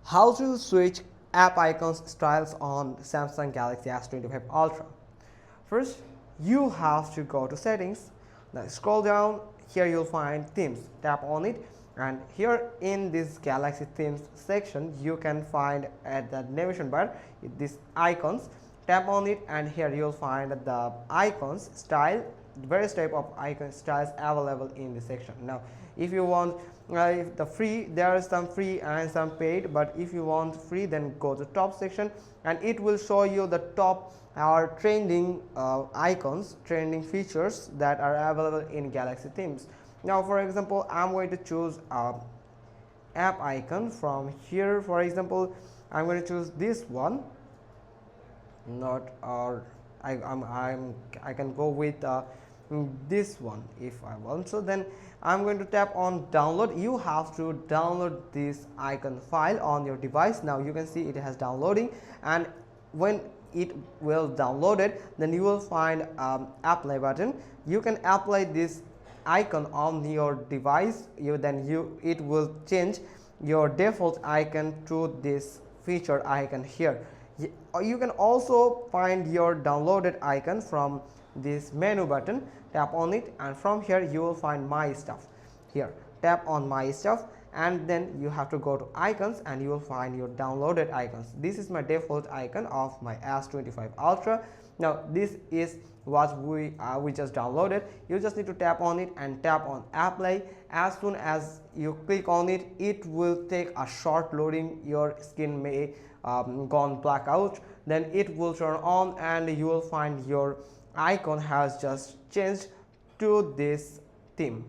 How to switch app icons styles on Samsung Galaxy S25 Ultra. First, you have to go to settings, then scroll down. Here you'll find themes, tap on it, and here in this Galaxy themes section you can find at the navigation bar these icons. Tap on it and here you'll find the icons style, various type of icon styles available in this section. Now if you want if the free, there are some free and some paid, but if you want free, then go to top section and it will show you the top or trending icons, trending features that are available in Galaxy themes. Now for example, I'm going to choose app icon from here. For example, I'm going to choose this one, not or I can go with this one if I want. So then I'm going to tap on download. You have to download this icon file on your device. Now you can see it has downloading, and when it will download it, then you will find apply button. You can apply this icon on your device. It will change your default icon to this featured icon here. You can also find your downloaded icon from this menu button. Tap on it and from here you will find my stuff. Here tap on my stuff and then you have to go to icons and you will find your downloaded icons. This is my default icon of my S25 Ultra. Now this is what we just downloaded. You just need to tap on it and tap on apply. As soon as you click on it, it will take a short loading. Your screen may gone blackout, then it will turn on and you will find your icon has just changed to this theme.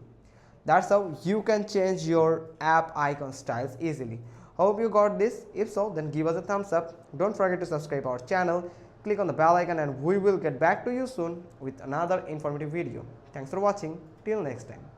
That's how you can change your app icon styles easily. Hope you got this. If so, then give us a thumbs up. Don't forget to subscribe our channel, click on the bell icon, and we will get back to you soon with another informative video. Thanks for watching. Till next time.